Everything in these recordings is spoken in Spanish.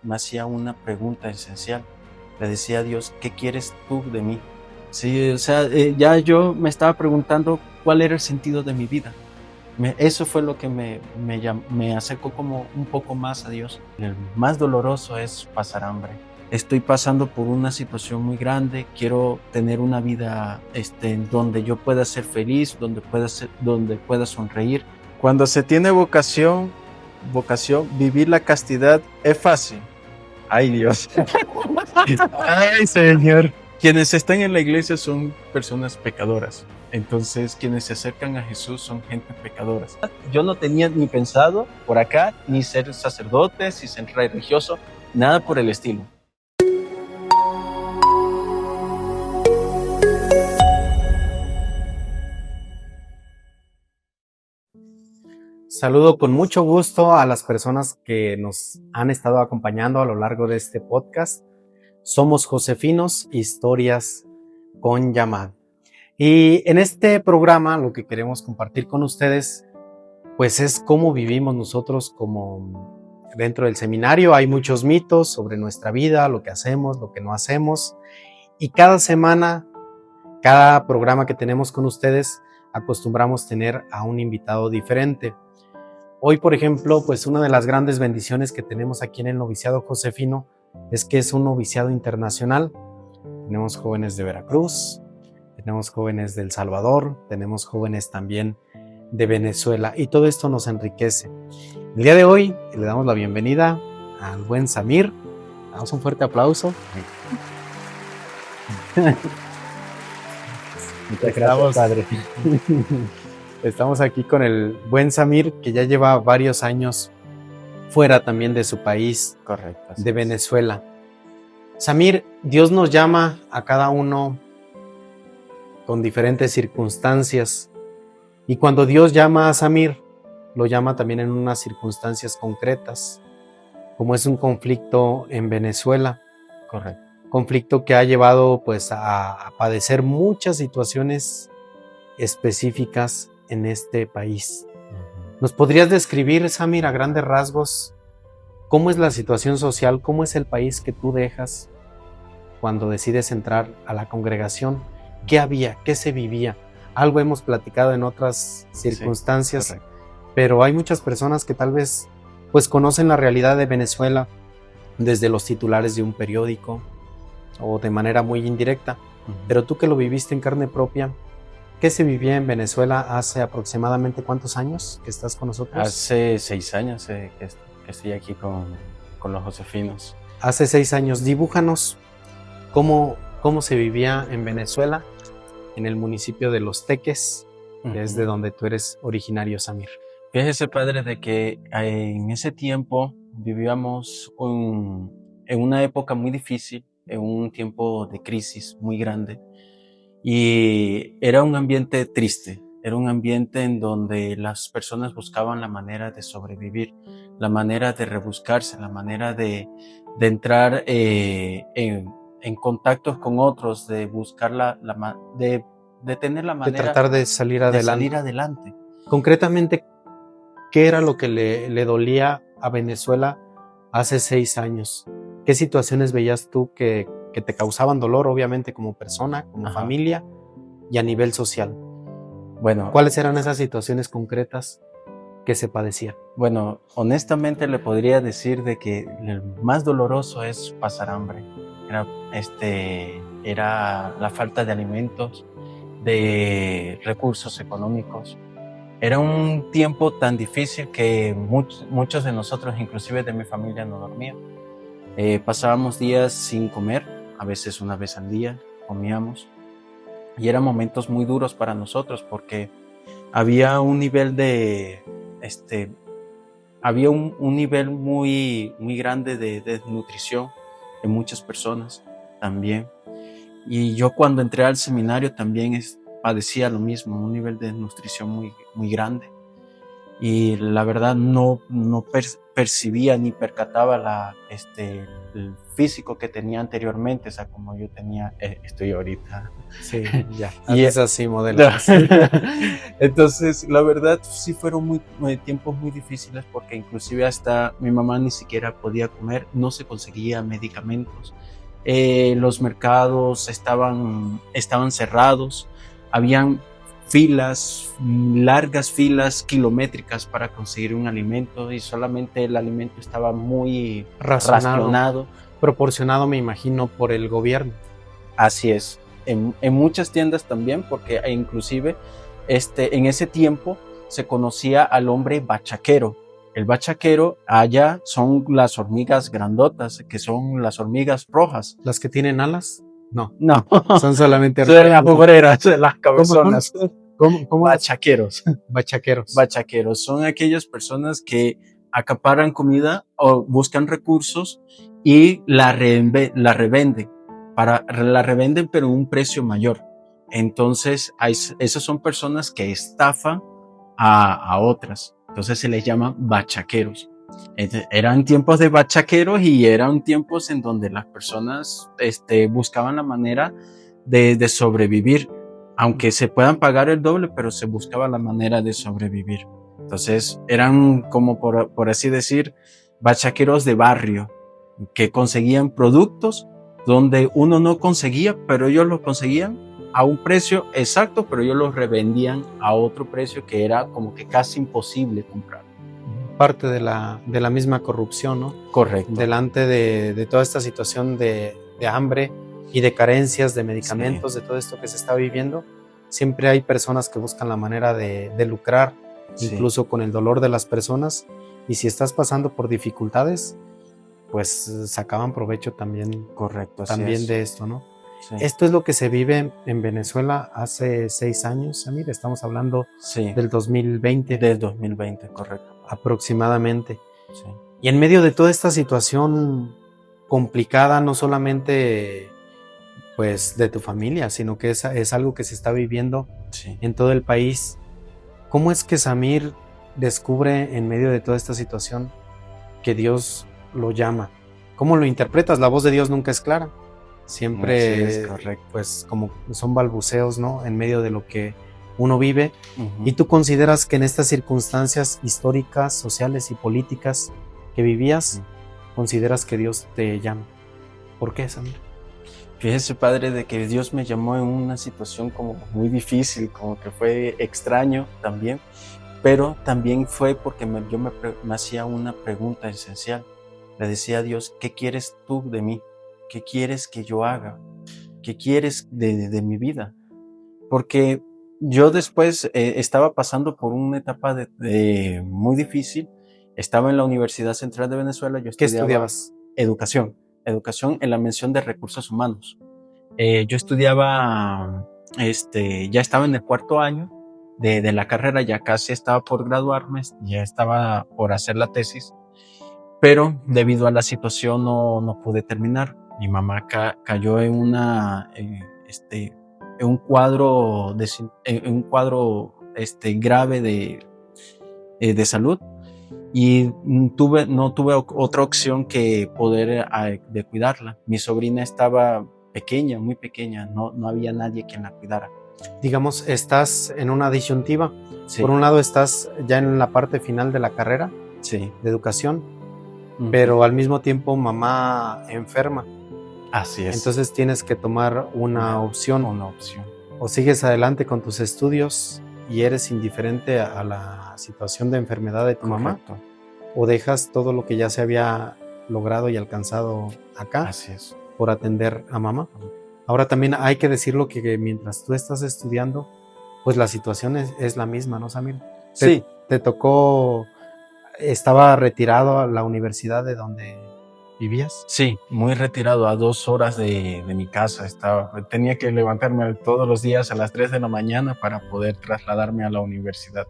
me hacía una pregunta esencial. Le decía a Dios, ¿qué quieres tú de mí? Sí, o sea, ya yo me estaba preguntando cuál era el sentido de mi vida. Eso fue lo que me acercó como un poco más a Dios. El más doloroso es pasar hambre. Estoy pasando por una situación muy grande, quiero tener una vida donde yo pueda ser feliz, donde pueda sonreír. Cuando se tiene vocación, vivir la castidad es fácil. Ay, Dios. Ay, Señor. Quienes están en la iglesia son personas pecadoras. Entonces, quienes se acercan a Jesús son gente pecadora. Yo no tenía ni pensado por acá, ni ser sacerdote, ni ser religioso, nada por el estilo. Saludo con mucho gusto a las personas que nos han estado acompañando a lo largo de este podcast. Somos Josefinos, historias con Yamad. Y en este programa lo que queremos compartir con ustedes pues es cómo vivimos nosotros como dentro del seminario. Hay muchos mitos sobre nuestra vida, lo que hacemos, lo que no hacemos. Y cada semana, cada programa que tenemos con ustedes, acostumbramos tener a un invitado diferente. Hoy, por ejemplo, pues una de las grandes bendiciones que tenemos aquí en el noviciado Josefino es que es un noviciado internacional. Tenemos jóvenes de Veracruz, tenemos jóvenes de El Salvador, tenemos jóvenes también de Venezuela y todo esto nos enriquece. El día de hoy le damos la bienvenida al buen Samir. Damos un fuerte aplauso. Muchas gracias, padre. Estamos aquí con el buen Samir, que ya lleva varios años fuera también de su país, Correcto. de Venezuela. Samir, Dios nos llama a cada uno con diferentes circunstancias. Y cuando Dios llama a Samir, lo llama también en unas circunstancias concretas, como es un conflicto en Venezuela. Correcto. Conflicto que ha llevado pues a padecer muchas situaciones específicas en este país. ¿Nos podrías describir, Samir, a grandes rasgos, cómo es la situación social, cómo es el país que tú dejas cuando decides entrar a la congregación? ¿Qué había? ¿Qué se vivía? Algo hemos platicado en otras circunstancias, sí, pero hay muchas personas que tal vez pues conocen la realidad de Venezuela desde los titulares de un periódico o de manera muy indirecta, pero tú que lo viviste en carne propia, ¿qué se vivía en Venezuela hace aproximadamente cuántos años que estás con nosotros? Hace 6 años que estoy aquí con los Josefinos. Hace 6 años. Dibújanos cómo se vivía en Venezuela, en el municipio de Los Teques, que es de donde tú eres originario, Samir. Fíjese, padre, de que en ese tiempo vivíamos en una época muy difícil, en un tiempo de crisis muy grande, y era un ambiente triste, era un ambiente en donde las personas buscaban la manera de sobrevivir, la manera de rebuscarse, la manera de entrar en contactos con otros, de buscar de tener la manera de tratar de salir adelante. Concretamente, ¿qué era lo que le dolía a Venezuela hace 6 años? ¿Qué situaciones veías tú que te causaban dolor, obviamente, como persona, como familia y a nivel social? Bueno, ¿cuáles eran esas situaciones concretas que se padecían? Bueno, honestamente le podría decir de que el más doloroso es pasar hambre. Era la falta de alimentos, de recursos económicos. Era un tiempo tan difícil que muchos de nosotros, inclusive de mi familia, no dormían. Pasábamos días sin comer, a veces una vez al día comíamos, y eran momentos muy duros para nosotros porque había un nivel había un nivel muy grande de desnutrición en muchas personas también. Y yo cuando entré al seminario también padecía lo mismo, un nivel de desnutrición muy grande. y la verdad no percibía ni percataba el físico que tenía anteriormente, o sea, como yo estoy ahorita. Sí, ya. Y Es así, modelos. entonces, la verdad, sí fueron tiempos muy difíciles porque inclusive hasta mi mamá ni siquiera podía comer, no se conseguía medicamentos. Los mercados estaban cerrados, habían largas filas kilométricas para conseguir un alimento y solamente el alimento estaba muy racionado. Proporcionado, me imagino, por el gobierno. Así es. En muchas tiendas también, porque inclusive en ese tiempo se conocía al hombre bachaquero. El bachaquero allá son las hormigas grandotas, que son las hormigas rojas. ¿Las que tienen alas? No. Son solamente las mujeres, las cabezonas. ¿Cómo? Bachaqueros. Bachaqueros. Son aquellas personas que acaparan comida o buscan recursos y la revenden. La revenden pero a un precio mayor. Entonces, esas son personas que estafan a otras. Entonces se les llama bachaqueros. Eran tiempos de bachaqueros y eran tiempos en donde las personas buscaban la manera de sobrevivir. Aunque se puedan pagar el doble, pero se buscaba la manera de sobrevivir. Entonces eran como por así decir, bachaqueros de barrio que conseguían productos donde uno no conseguía, pero ellos los conseguían a un precio exacto, pero ellos los revendían a otro precio que era como que casi imposible comprar. Parte de la misma corrupción, ¿no? Correcto. Delante de toda esta situación de hambre y de carencias de medicamentos, sí, de todo esto que se está viviendo, siempre hay personas que buscan la manera de lucrar, sí, incluso con el dolor de las personas, y si estás pasando por dificultades, pues sacaban provecho también. Correcto, también de esto, ¿no? Sí. Esto es lo que se vive en Venezuela hace 6 años, Samir, estamos hablando, sí, del 2020. Del 2020, correcto. Aproximadamente. Sí. Y en medio de toda esta situación complicada, no solamente pues de tu familia, sino que es algo que se está viviendo, sí, en todo el país. ¿Cómo es que Samir descubre en medio de toda esta situación que Dios lo llama? ¿Cómo lo interpretas? La voz de Dios nunca es clara. Siempre, sí, es correcto, pues como son balbuceos, ¿no? En medio de lo que uno vive. Y tú consideras que en estas circunstancias históricas, sociales y políticas que vivías, consideras que Dios te llama. ¿Por qué, Samir? Fíjese, padre, de que Dios me llamó en una situación como muy difícil, como que fue extraño también, pero también fue porque yo me hacía una pregunta esencial. Le decía a Dios, ¿qué quieres tú de mí? ¿Qué quieres que yo haga? ¿Qué quieres de mi vida? Porque yo después estaba pasando por una etapa muy difícil. Estaba en la Universidad Central de Venezuela. ¿Qué estudiabas? Educación en la mención de recursos humanos. Yo estudiaba, ya estaba en el 4º año de la carrera, ya casi estaba por graduarme, ya estaba por hacer la tesis, pero debido a la situación no pude terminar. Mi mamá cayó en un cuadro grave de salud, y no tuve otra opción que poder de cuidarla. Mi sobrina estaba pequeña, muy pequeña, no había nadie quien la cuidara. Digamos, estás en una disyuntiva. Sí. Por un lado estás ya en la parte final de la carrera, sí, de educación, pero al mismo tiempo mamá enferma. Así es. Entonces tienes que tomar una opción. O sigues adelante con tus estudios y eres indiferente a la situación de enfermedad de tu mamá, o dejas todo lo que ya se había logrado y alcanzado acá. Así es. Por atender a mamá. Ahora también hay que decirlo que mientras tú estás estudiando, pues la situación es la misma, ¿no, Samir? Sí. Te tocó, estaba retirado a la universidad de donde vivías. Sí, muy retirado, a 2 horas de mi casa estaba. Tenía que levantarme todos los días a las 3 de la mañana para poder trasladarme a la universidad.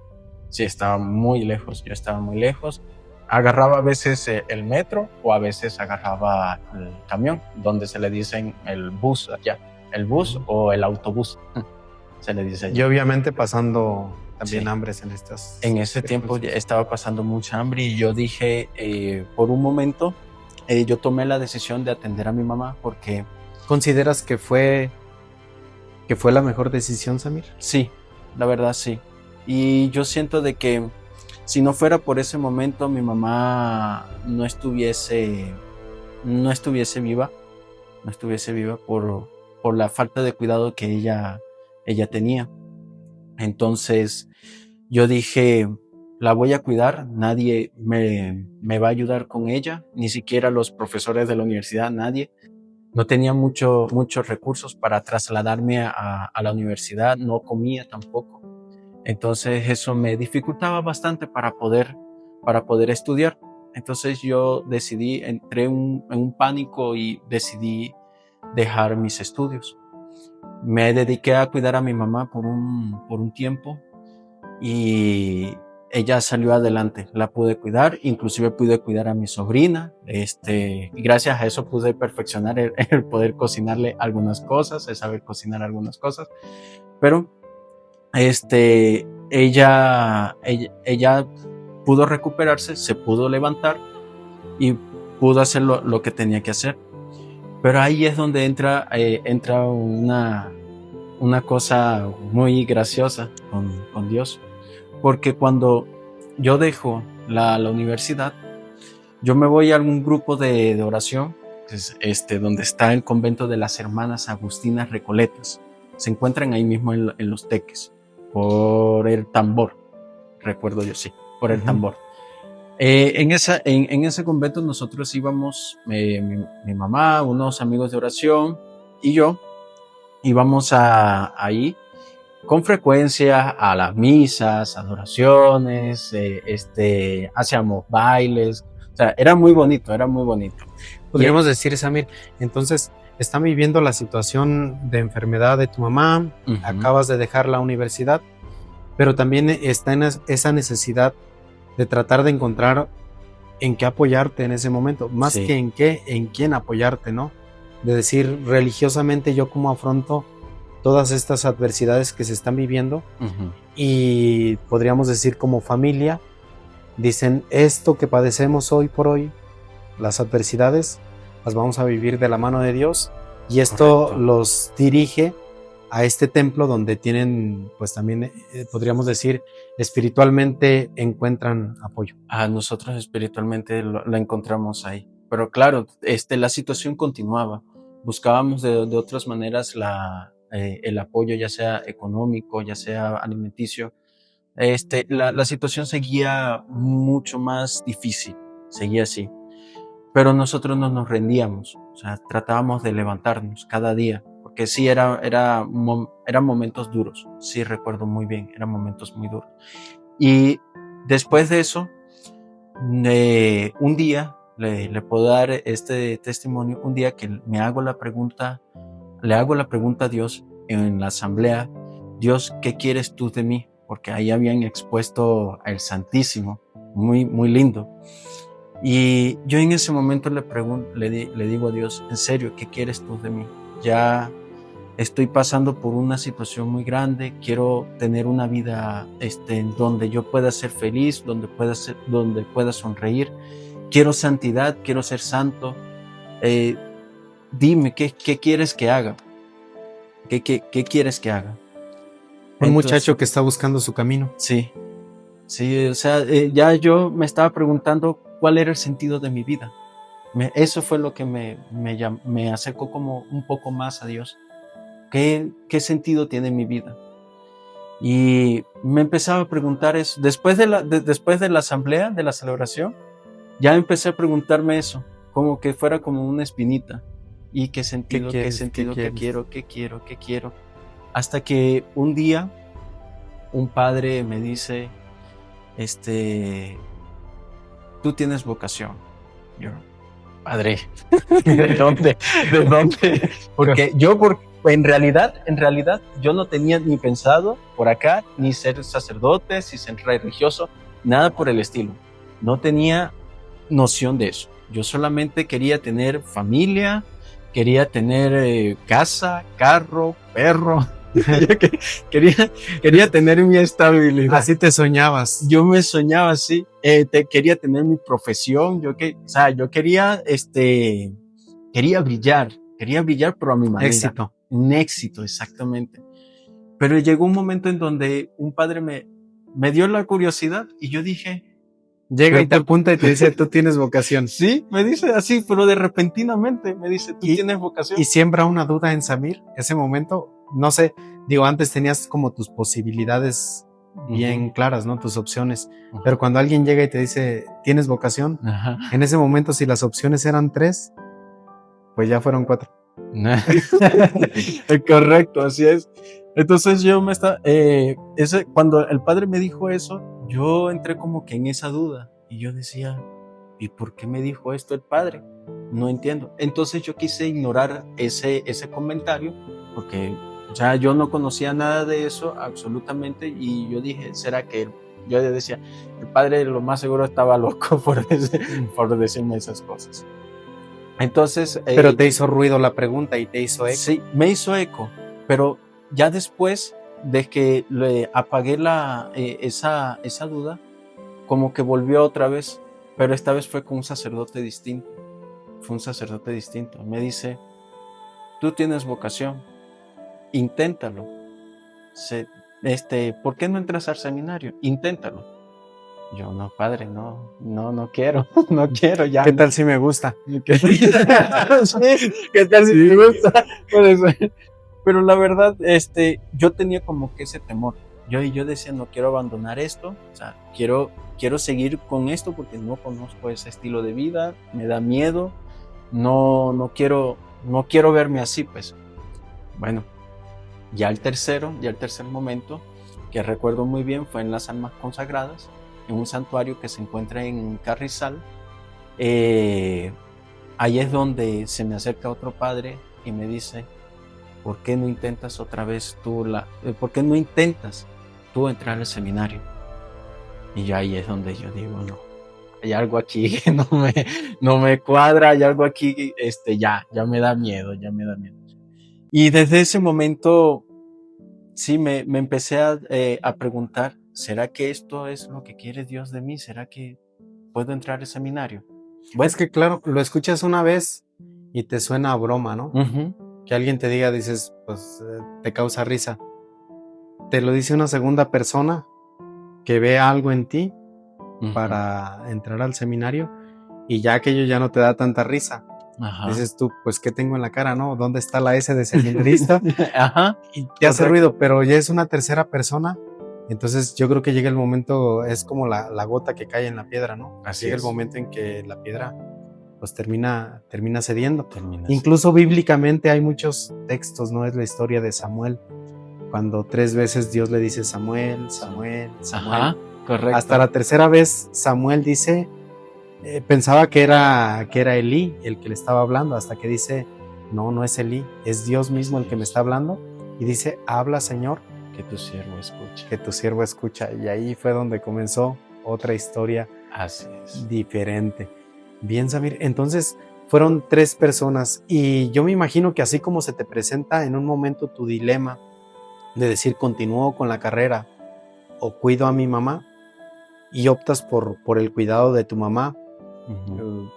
Sí, estaba muy lejos, yo estaba muy lejos. Agarraba a veces el metro o a veces agarraba el camión, donde se le dicen el bus allá, el bus o el autobús, se le dice allá. Y obviamente pasando también Sí. hambres en estas En ese tiempo ya circunstancias. estaba pasando mucha hambre y yo dije, por un momento, yo tomé la decisión de atender a mi mamá porque ¿Consideras que fue la mejor decisión, Samir? sí, la verdad sí. Y yo siento de que si no fuera por ese momento, mi mamá no estuviese viva, por la falta de cuidado que ella tenía. Entonces yo dije, la voy a cuidar, nadie me va a ayudar con ella, ni siquiera los profesores de la universidad, nadie. No tenía muchos recursos para trasladarme a la universidad, no comía tampoco. Entonces eso me dificultaba bastante para poder estudiar. Entonces yo entré en un pánico y decidí dejar mis estudios. Me dediqué a cuidar a mi mamá por un tiempo y ella salió adelante, la pude cuidar, inclusive pude cuidar a mi sobrina, y gracias a eso pude perfeccionar el poder cocinarle algunas cosas, el saber cocinar algunas cosas, pero ella pudo recuperarse, se pudo levantar y pudo hacer lo que tenía que hacer. Pero ahí es donde entra una cosa muy graciosa con Dios. Porque cuando yo dejo la universidad, yo me voy a algún grupo de oración, que es donde está el convento de las hermanas Agustinas Recoletas. Se encuentran ahí mismo en Los Teques, por el Tambor, recuerdo yo, sí, por el Tambor. En ese convento nosotros íbamos, mi mamá, unos amigos de oración y yo íbamos ahí con frecuencia a las misas, adoraciones, hacíamos bailes, o sea, era muy bonito, era muy bonito. Podríamos decir, Samir, entonces están viviendo la situación de enfermedad de tu mamá, acabas de dejar la universidad, pero también está en esa necesidad de tratar de encontrar en qué apoyarte en ese momento, más Sí. que en quién apoyarte, ¿no? De decir religiosamente yo cómo afronto todas estas adversidades que se están viviendo y podríamos decir como familia, dicen esto que padecemos hoy por hoy, las adversidades, las vamos a vivir de la mano de Dios y esto Correcto. los dirige a este templo donde tienen, pues también podríamos decir, espiritualmente encuentran apoyo. A nosotros espiritualmente la encontramos ahí. Pero claro, la situación continuaba. Buscábamos de otras maneras el apoyo, ya sea económico, ya sea alimenticio. La situación seguía mucho más difícil, seguía así. Pero nosotros no nos rendíamos, o sea, tratábamos de levantarnos cada día, porque sí, eran momentos duros, sí recuerdo muy bien, eran momentos muy duros. Y después de eso, un día, le puedo dar este testimonio, un día que le hago la pregunta a Dios en la asamblea, Dios, ¿qué quieres tú de mí? Porque ahí habían expuesto al Santísimo, muy, muy lindo. Y yo en ese momento le digo a Dios, en serio, ¿qué quieres tú de mí? Ya estoy pasando por una situación muy grande, quiero tener una vida donde yo pueda ser feliz, donde pueda sonreír, quiero santidad, quiero ser santo. Dime, ¿qué quieres que haga? ¿Qué quieres que haga? Un Entonces, muchacho que está buscando su camino. sí, o sea, ya yo me estaba preguntando cuál era el sentido de mi vida. Eso fue lo que me acercó como un poco más a Dios. ¿Qué sentido tiene mi vida? Y me empezaba a preguntar eso. Después de la asamblea, de la celebración, ya empecé a preguntarme eso, como que fuera como una espinita. ¿Y qué sentido? ¿Qué sentido? ¿Qué quiero? ¿Qué quiero? ¿Qué quiero? Hasta que un día un padre me dice, tú tienes vocación. Yo, padre, ¿de dónde? ¿De dónde? Porque en realidad, yo no tenía ni pensado por acá, ni ser sacerdote, ni ser religioso, nada por el estilo. No tenía noción de eso. Yo solamente quería tener familia, quería tener casa, carro, perro. Yo quería tener mi estabilidad. Así te soñabas. Yo me soñaba así, quería tener mi profesión, yo quería brillar, pero a mi manera. Éxito. Un éxito, exactamente. Pero llegó un momento en donde un padre me dio la curiosidad y yo dije... Llega y te apunta y te dice, tú tienes vocación. Sí, me dice así, pero de repentinamente me dice, tú tienes vocación. Y siembra una duda en Samir, ese momento, no sé, digo, antes tenías como tus posibilidades bien claras, ¿no? Tus opciones. Pero cuando alguien llega y te dice, tienes vocación, en ese momento, si las opciones eran 3, pues ya fueron 4. Correcto, así es. Entonces cuando el padre me dijo eso, yo entré como que en esa duda y yo decía, ¿y por qué me dijo esto el padre? No entiendo. Entonces yo quise ignorar ese comentario porque ya yo no conocía nada de eso absolutamente y yo dije, ¿será que yo decía, el padre lo más seguro estaba loco por decirme esas cosas? Entonces... pero te hizo ruido la pregunta y te hizo eco. Sí, me hizo eco, pero ya después de que le apagué esa duda, como que volvió otra vez, pero esta vez fue con un sacerdote distinto. Fue un sacerdote distinto. Me dice, tú tienes vocación, inténtalo. ¿Por qué no entras al seminario? Inténtalo. Yo, no, padre, no quiero, no quiero ya. ¿Qué tal si me gusta? ¿Qué tal si me gusta? Pero la verdad, yo tenía como que ese temor. Yo decía, no quiero abandonar esto, o sea, quiero seguir con esto porque no conozco ese estilo de vida, me da miedo, no quiero verme así, pues. Bueno, ya el tercer momento, que recuerdo muy bien, fue en las Almas Consagradas, en un santuario que se encuentra en Carrizal. Ahí es donde se me acerca otro padre y me dice, ¿por qué no intentas otra vez por qué no intentas tú entrar al seminario? Y yo ahí es donde yo digo, no, hay algo aquí que no me cuadra, hay algo aquí, ya me da miedo. Y desde ese momento, sí, me empecé a preguntar, ¿será que esto es lo que quiere Dios de mí? ¿Será que puedo entrar al seminario? Bueno, es que claro, lo escuchas una vez y te suena a broma, ¿no? Que alguien te diga, dices, pues te causa risa. Te lo dice una segunda persona que ve algo en ti para entrar al seminario y ya aquello ya no te da tanta risa. Ajá. Dices tú, pues ¿qué tengo en la cara, no? ¿Dónde está la S de seminarista? Ajá. Y te hace ruido, pero ya es una tercera persona. Entonces yo creo que llega el momento, es como la gota que cae en la piedra, ¿no? Así llega el momento en que la piedra pues termina cediendo. Incluso bíblicamente hay muchos textos, ¿no? Es la historia de Samuel, cuando 3 veces Dios le dice Samuel. Ajá, correcto. Hasta la tercera vez Samuel dice, pensaba que era Elí el que le estaba hablando, hasta que dice, no es Elí, es Dios mismo el que me está hablando, y dice, habla Señor, que tu siervo escucha. Que tu siervo escucha. Y ahí fue donde comenzó otra historia. Así es. Diferente. Bien, Samir, entonces fueron 3 personas y yo me imagino que así como se te presenta en un momento tu dilema de decir continúo con la carrera o cuido a mi mamá y optas por el cuidado de tu mamá,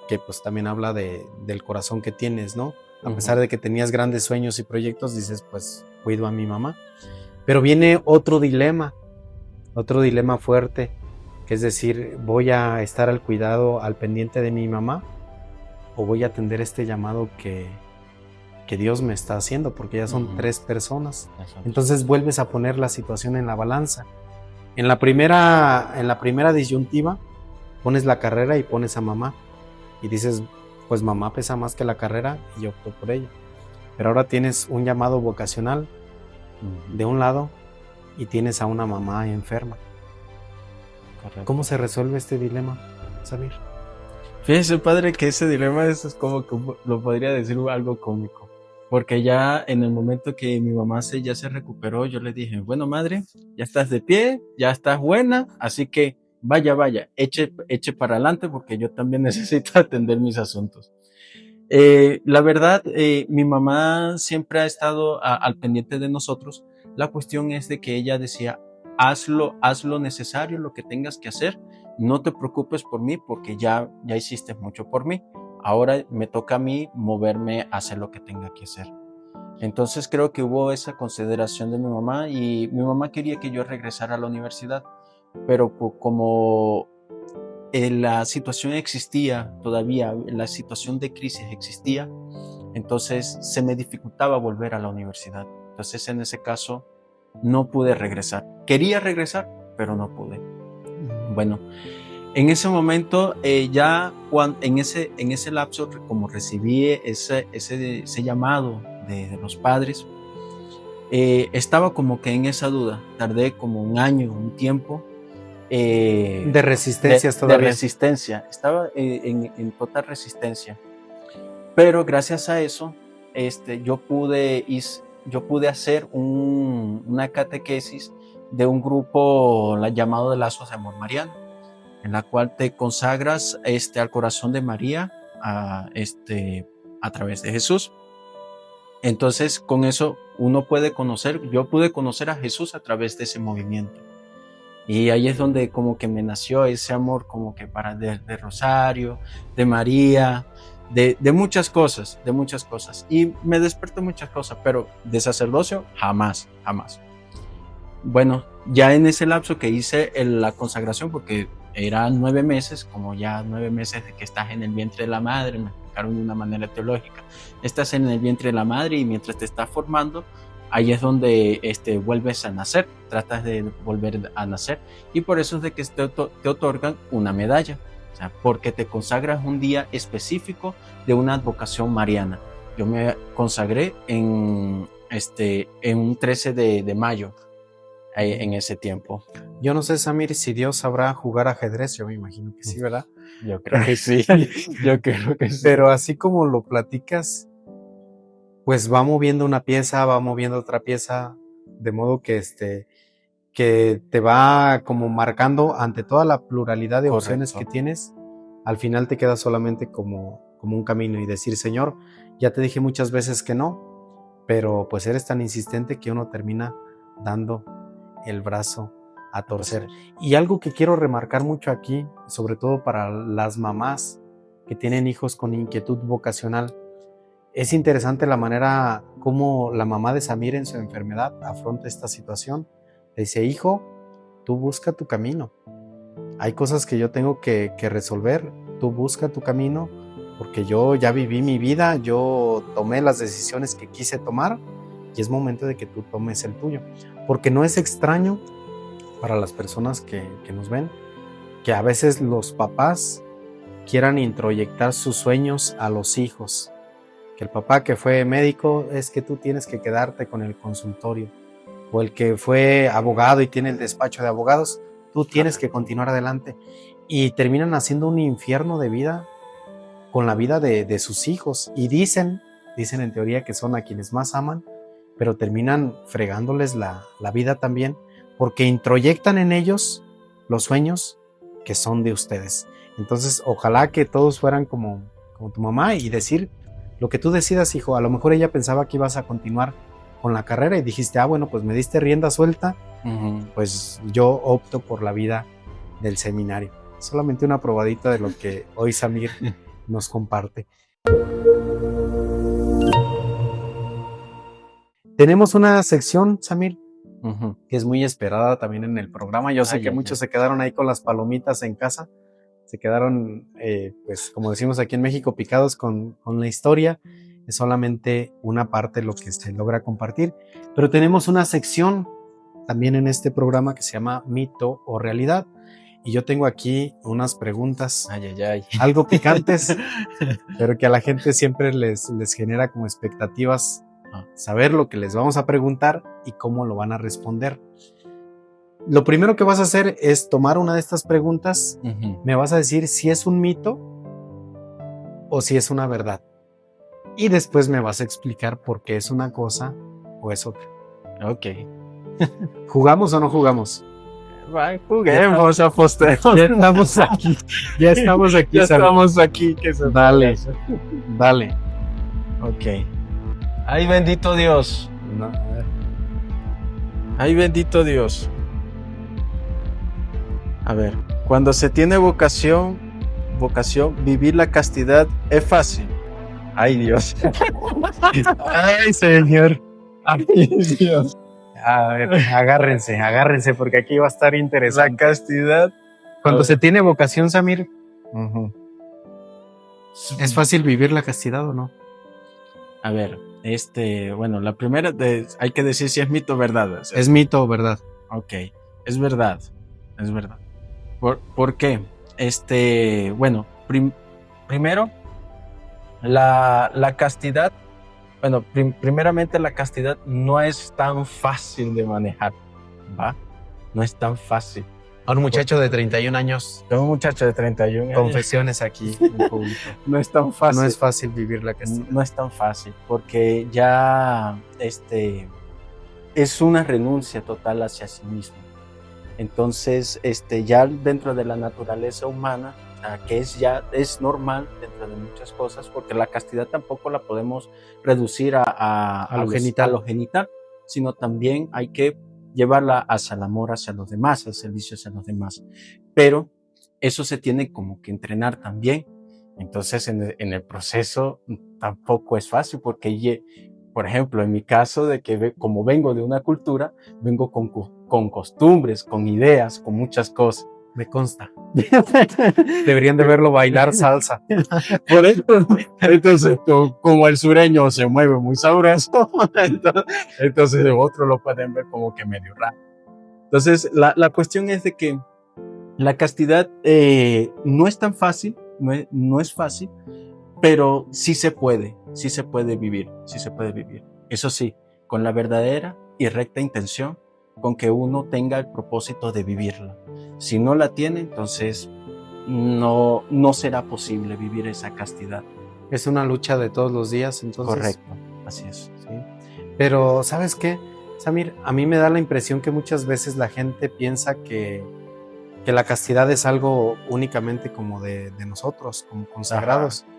que pues también habla del corazón que tienes, ¿no? A pesar de que tenías grandes sueños y proyectos, dices pues cuido a mi mamá. Pero viene otro dilema fuerte, que es decir, ¿voy a estar al cuidado, al pendiente de mi mamá? ¿O voy a atender este llamado que Dios me está haciendo? Porque ya son 3 personas. Entonces vuelves a poner la situación en la balanza. En la primera disyuntiva, pones la carrera y pones a mamá. Y dices, pues mamá pesa más que la carrera y yo opto por ella. Pero ahora tienes un llamado vocacional de un lado y tienes a una mamá enferma. Correcto. ¿Cómo se resuelve este dilema, Samir? Fíjese, padre, que ese dilema es como que lo podría decir algo cómico, porque ya en el momento que mi mamá ya se recuperó, yo le dije, bueno, madre, ya estás de pie, ya estás buena, así que vaya, eche para adelante porque yo también necesito atender mis asuntos. La verdad, mi mamá siempre ha estado al pendiente de nosotros. La cuestión es de que ella decía, haz lo necesario, lo que tengas que hacer, no te preocupes por mí porque ya hiciste mucho por mí. Ahora me toca a mí moverme a hacer lo que tenga que hacer. Entonces creo que hubo esa consideración de mi mamá y mi mamá quería que yo regresara a la universidad, pero como la situación existía todavía, la situación de crisis existía, entonces se me dificultaba volver a la universidad. Entonces en ese caso no pude regresar. Quería regresar, pero no pude. Bueno, en ese momento en ese lapso, como recibí ese llamado de los padres, estaba como que en esa duda. Tardé como un año, un tiempo. De resistencias todavía. De resistencia. Estaba en total resistencia. Pero gracias a eso, yo pude hacer una catequesis de un grupo llamado de Lazos de Amor Mariano, en la cual te consagras al corazón de María a través de Jesús. Entonces, con eso yo pude conocer a Jesús a través de ese movimiento. Y ahí es donde como que me nació ese amor como que de Rosario, de María, de muchas cosas. Y me despertó muchas cosas, pero de sacerdocio, jamás. Bueno, ya en ese lapso que hice la consagración, porque eran 9 meses, como ya 9 meses de que estás en el vientre de la madre, me explicaron de una manera teológica, estás en el vientre de la madre y mientras te estás formando, ahí es donde vuelves a nacer, tratas de volver a nacer, y por eso es de que te otorgan una medalla, o sea, porque te consagras un día específico de una advocación mariana. Yo me consagré en un 13 de mayo, en ese tiempo. Yo no sé, Samir, si Dios sabrá jugar ajedrez, yo me imagino que sí, ¿verdad? Yo creo que sí, yo creo que sí. Pero así como lo platicas, pues va moviendo una pieza, va moviendo otra pieza, de modo que que te va como marcando ante toda la pluralidad de opciones que tienes. Al final te queda solamente como un camino y decir, Señor, ya te dije muchas veces que no, pero pues eres tan insistente que uno termina dando el brazo a torcer. Y algo que quiero remarcar mucho aquí, sobre todo para las mamás que tienen hijos con inquietud vocacional, es interesante la manera como la mamá de Samir en su enfermedad afronta esta situación. Le dice, hijo, tú busca tu camino. Hay cosas que yo tengo que resolver. Tú busca tu camino, porque yo ya viví mi vida, yo tomé las decisiones que quise tomar y es momento de que tú tomes el tuyo. Porque no es extraño para las personas que nos ven que a veces los papás quieran introyectar sus sueños a los hijos. Que el papá que fue médico es que tú tienes que quedarte con el consultorio, o el que fue abogado y tiene el despacho de abogados, tú tienes que continuar adelante, y terminan haciendo un infierno de vida con la vida de sus hijos, y dicen en teoría que son a quienes más aman, pero terminan fregándoles la vida también, porque introyectan en ellos los sueños que son de ustedes. Entonces ojalá que todos fueran como tu mamá y decir lo que tú decidas, hijo. A lo mejor ella pensaba que ibas a continuar con la carrera y dijiste, bueno, pues me diste rienda suelta, pues yo opto por la vida del seminario. Solamente una probadita de lo que hoy Samir nos comparte. Tenemos una sección, Samir, que es muy esperada también en el programa. Yo sé que muchos se quedaron ahí con las palomitas en casa, se quedaron, pues como decimos aquí en México, picados con la historia. Es solamente una parte lo que se logra compartir, pero tenemos una sección también en este programa que se llama Mito o Realidad, y yo tengo aquí unas preguntas algo picantes, pero que a la gente siempre les genera como expectativas saber lo que les vamos a preguntar y cómo lo van a responder. Lo primero que vas a hacer es tomar una de estas preguntas, me vas a decir si es un mito o si es una verdad. Y después me vas a explicar por qué es una cosa o es otra. Ok. ¿Jugamos o no jugamos? Juguemos, apostemos. Ya estamos aquí. Ya estamos aquí. Ya estamos aquí. Dale. Ok. Ay, bendito Dios. No, a ver. Ay, bendito Dios. A ver, cuando se tiene vocación, vivir la castidad es fácil. Ay, Dios. Ay, Señor. Ay, Dios. A ver, agárrense, porque aquí va a estar La interesante. castidad. Cuando se tiene vocación, Samir, Ujú. ¿es fácil vivir la castidad o no? A ver, bueno, la primera hay que decir si es mito o verdad. O sea, ¿Es mito o verdad? Ok, es verdad, es verdad. ¿Por qué? Bueno, primero, la castidad, bueno, primeramente la castidad no es tan fácil de manejar, ¿va? No es tan fácil. A un muchacho de 31 años, Tengo un muchacho de 31 años. confesiones aquí en público. No es tan fácil. No es fácil vivir la castidad. No es tan fácil, porque ya, es una renuncia total hacia sí mismo. Entonces, ya dentro de la naturaleza humana, que es normal dentro de muchas cosas, porque la castidad tampoco la podemos reducir a lo genital, sino también hay que llevarla hacia el amor, hacia los demás, al servicio hacia los demás. Pero eso se tiene como que entrenar también. Entonces, en el proceso tampoco es fácil, porque por ejemplo, en mi caso, de que como vengo de una cultura, vengo con costumbres, con ideas, con muchas cosas. Me consta. Deberían de verlo bailar salsa. Por eso, entonces, como el sureño se mueve muy sabroso, entonces otros lo pueden ver como que medio raro. Entonces, la cuestión es de que la castidad no es tan fácil, no es fácil, pero sí se puede vivir, sí se puede vivir. Eso sí, con la verdadera y recta intención, con que uno tenga el propósito de vivirla. Si no la tiene, entonces no será posible vivir esa castidad. Es una lucha de todos los días, entonces. Correcto, así es. Sí. Pero, ¿sabes qué, Samir? A mí me da la impresión que muchas veces la gente piensa que la castidad es algo únicamente como de nosotros, como consagrados. Ajá.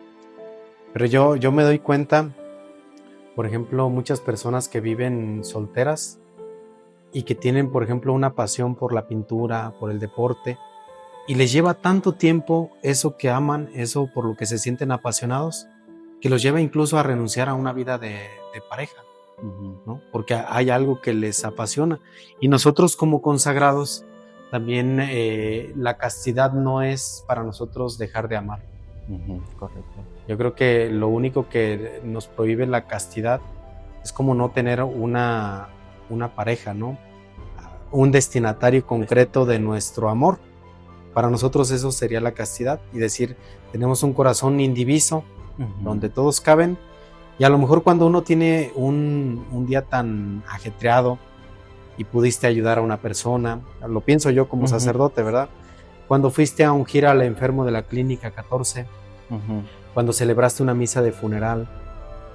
Pero yo me doy cuenta, por ejemplo, muchas personas que viven solteras y que tienen, por ejemplo, una pasión por la pintura, por el deporte, y les lleva tanto tiempo eso que aman, eso por lo que se sienten apasionados, que los lleva incluso a renunciar a una vida de pareja, ¿no? Porque hay algo que les apasiona. Y nosotros como consagrados, también la castidad no es para nosotros dejar de amar. Correcto. Yo creo que lo único que nos prohíbe la castidad es como no tener una pareja, ¿no? Un destinatario concreto de nuestro amor. Para nosotros eso sería la castidad, y decir, tenemos un corazón indiviso, donde todos caben, y a lo mejor cuando uno tiene un día tan ajetreado y pudiste ayudar a una persona, lo pienso yo como sacerdote, ¿verdad? Cuando fuiste a ungir al enfermo de la clínica 14, cuando celebraste una misa de funeral,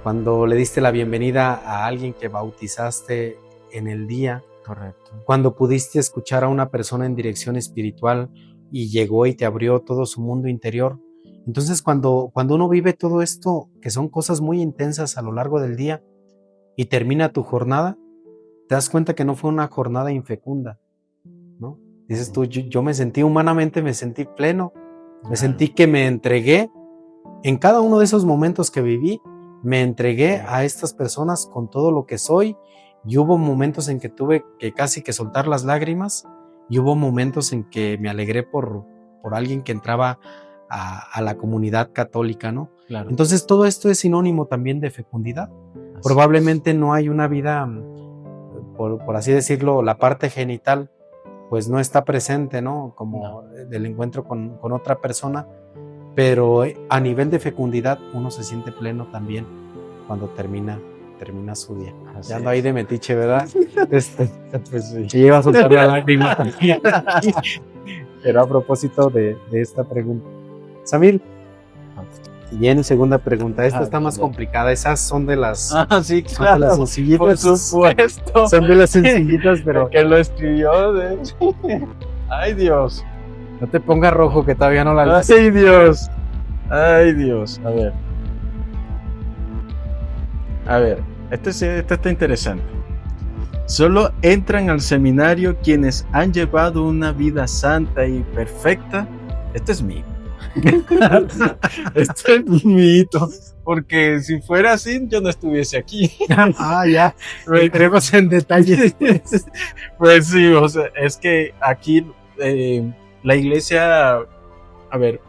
cuando le diste la bienvenida a alguien que bautizaste en el día, correcto, cuando pudiste escuchar a una persona en dirección espiritual y llegó y te abrió todo su mundo interior. Entonces cuando uno vive todo esto, que son cosas muy intensas a lo largo del día, y termina tu jornada, te das cuenta que no fue una jornada infecunda, ¿no? Dices tú, yo me sentí humanamente, me sentí pleno, me sentí que me entregué en cada uno de esos momentos que viví, me entregué a estas personas con todo lo que soy, y hubo momentos en que tuve que casi que soltar las lágrimas, y hubo momentos en que me alegré por alguien que entraba a la comunidad católica, ¿no? Claro. Entonces todo esto es sinónimo también de fecundidad. Así probablemente es. No hay una vida, por así decirlo, la parte genital pues no está presente, ¿no? Como del encuentro con otra persona, pero a nivel de fecundidad uno se siente pleno también cuando termina su día. Así ya ando es. ahí de metiche, ¿verdad? Pues sí. Y iba a soltar la lágrima también. Pero a propósito de esta pregunta, Samir, bien, segunda pregunta. Esta está más complicada. Esas son de las, sí, claro, son de las sencillitas. Por supuesto. Son de las sencillitas, pero que lo escribió. Ay, Dios. No te pongas rojo, que todavía no la Ay, Dios. Ay, Dios. A ver, este está interesante. Solo entran al seminario quienes han llevado una vida santa y perfecta. Este es mío. Este es mi hito. Porque si fuera así, yo no estuviese aquí. Ya. Entremos en detalles. Pues sí, o sea, es que aquí la iglesia, a ver,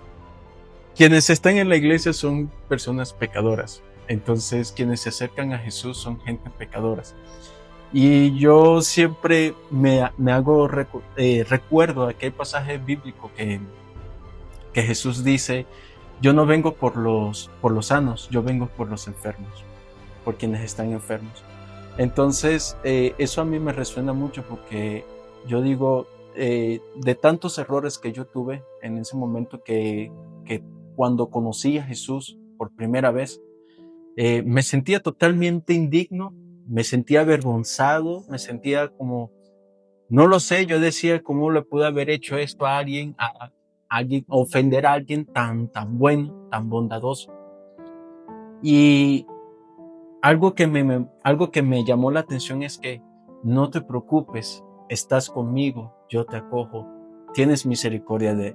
quienes están en la iglesia son personas pecadoras. Entonces, quienes se acercan a Jesús son gente pecadoras. Y yo siempre me hago recuerdo aquel pasaje bíblico que Jesús dice: yo no vengo por los sanos, yo vengo por los enfermos, por quienes están enfermos. Entonces, eso a mí me resuena mucho porque yo digo, de tantos errores que yo tuve en ese momento que cuando conocí a Jesús por primera vez, me sentía totalmente indigno, me sentía avergonzado, me sentía como, no lo sé, yo decía cómo le pude haber hecho esto a alguien, ofender a alguien tan bueno, tan bondadoso. Y algo que me llamó la atención es que no te preocupes, estás conmigo, yo te acojo, tienes misericordia de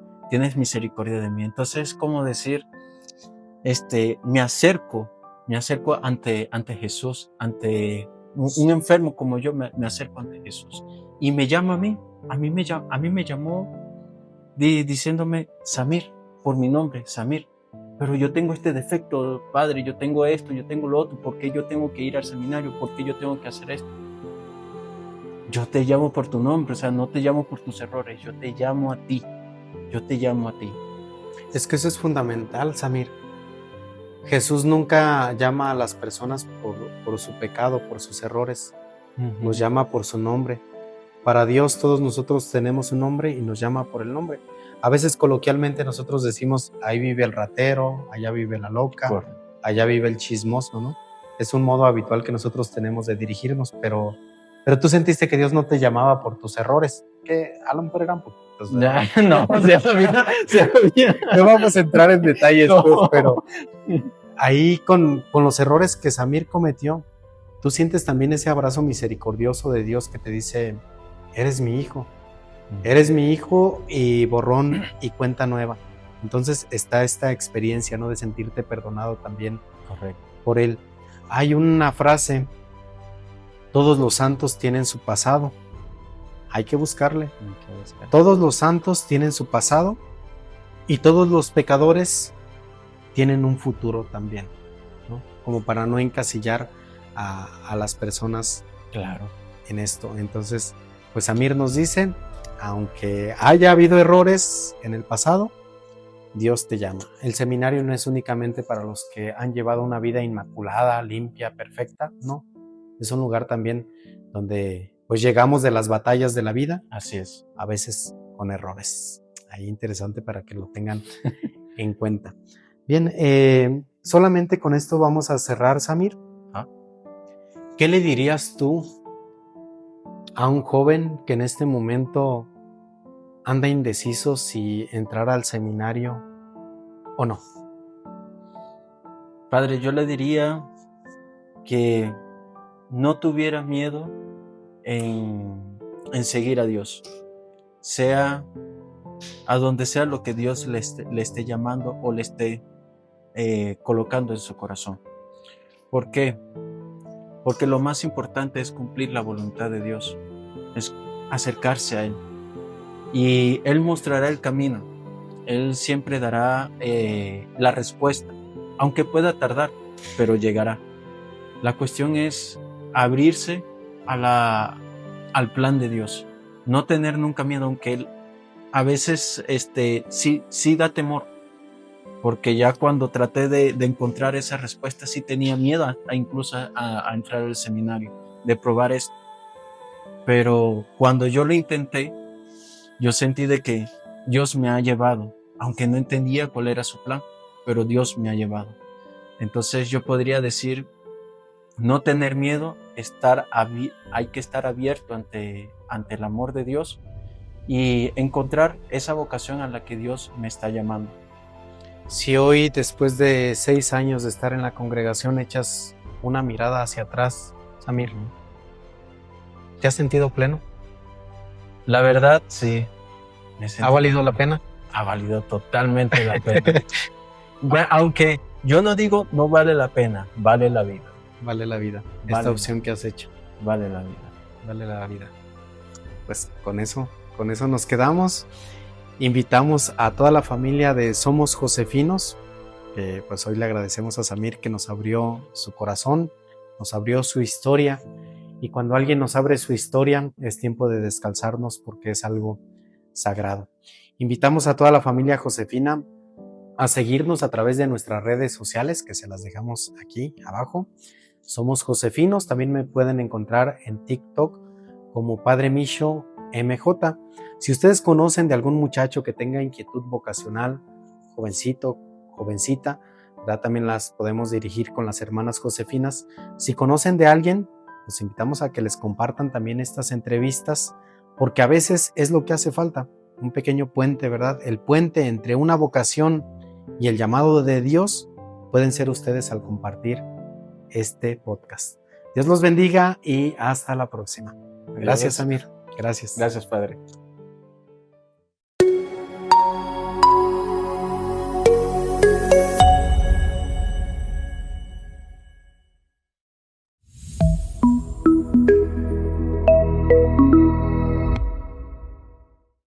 mí. Entonces, como decir, me acerco ante Jesús, ante un enfermo como yo, me acerco ante Jesús y me llama a mí me llamó diciéndome Samir, por mi nombre, Samir. Pero yo tengo este defecto, padre, yo tengo esto, yo tengo lo otro, ¿por qué yo tengo que ir al seminario? ¿Por qué yo tengo que hacer esto? Yo te llamo por tu nombre, o sea, no te llamo por tus errores, yo te llamo a ti, Es que eso es fundamental, Samir. Jesús nunca llama a las personas por su pecado, por sus errores. Nos llama por su nombre. Para Dios todos nosotros tenemos un nombre y nos llama por el nombre. A veces coloquialmente nosotros decimos, ahí vive el ratero, allá vive la loca, allá vive el chismoso, ¿no? Es un modo habitual que nosotros tenemos de dirigirnos, pero tú sentiste que Dios no te llamaba por tus errores, que a lo mejor eran poquitos. No vamos a entrar en detalles, no. Pues, pero ahí con los errores que Samir cometió, tú sientes también ese abrazo misericordioso de Dios que te dice, eres mi hijo y borrón y cuenta nueva. Entonces está esta experiencia, ¿no?, de sentirte perdonado también. Correcto. Por él. Hay una frase, todos los santos tienen su pasado. Hay que buscarle. Todos los santos tienen su pasado y todos los pecadores tienen un futuro también, ¿no? Como para no encasillar a las personas, claro, en esto. Entonces, pues Samir nos dice, aunque haya habido errores en el pasado, Dios te llama. El seminario no es únicamente para los que han llevado una vida inmaculada, limpia, perfecta, no. Es un lugar también donde pues llegamos de las batallas de la vida. Así es. A veces con errores. Ahí interesante para que lo tengan en cuenta. Bien, solamente con esto vamos a cerrar, Samir. ¿Qué le dirías tú a un joven que en este momento anda indeciso si entrar al seminario o no? Padre, yo le diría que no tuviera miedo en seguir a Dios, sea a donde sea lo que Dios le esté llamando o le esté colocando en su corazón. ¿Por qué? Porque lo más importante es cumplir la voluntad de Dios, es acercarse a Él. Y Él mostrará el camino, Él siempre dará la respuesta, aunque pueda tardar, pero llegará. La cuestión es abrirse al plan de Dios, no tener nunca miedo, aunque Él a veces sí da temor, porque ya cuando traté de encontrar esa respuesta sí tenía miedo incluso a entrar al seminario, de probar esto. Pero cuando yo lo intenté, yo sentí de que Dios me ha llevado, aunque no entendía cuál era su plan, pero Dios me ha llevado. Entonces yo podría decir, no tener miedo, hay que estar abierto ante el amor de Dios y encontrar esa vocación a la que Dios me está llamando. Si hoy, después de 6 años de estar en la congregación, echas una mirada hacia atrás, Samir, ¿Te has sentido pleno? La verdad, sí. ¿Ha valido la pena? Ha valido totalmente la pena. Aunque yo no digo no vale la pena, vale la vida. Vale la vida. Vale. Esta opción que has hecho. Vale la vida. Vale la vida. Pues con eso nos quedamos. Invitamos a toda la familia de Somos Josefinos, que pues hoy le agradecemos a Samir que nos abrió su corazón, nos abrió su historia, y cuando alguien nos abre su historia es tiempo de descalzarnos porque es algo sagrado. Invitamos a toda la familia Josefina a seguirnos a través de nuestras redes sociales, que se las dejamos aquí abajo. Somos Josefinos. También me pueden encontrar en TikTok como Padre Micho MJ. Si ustedes conocen de algún muchacho que tenga inquietud vocacional, jovencito, jovencita, ¿verdad? También las podemos dirigir con las hermanas Josefinas. Si conocen de alguien, los invitamos a que les compartan también estas entrevistas, porque a veces es lo que hace falta, un pequeño puente, ¿verdad? El puente entre una vocación y el llamado de Dios pueden ser ustedes al compartir este podcast. Dios los bendiga y hasta la próxima. Gracias, Samir. Gracias. Gracias, Padre.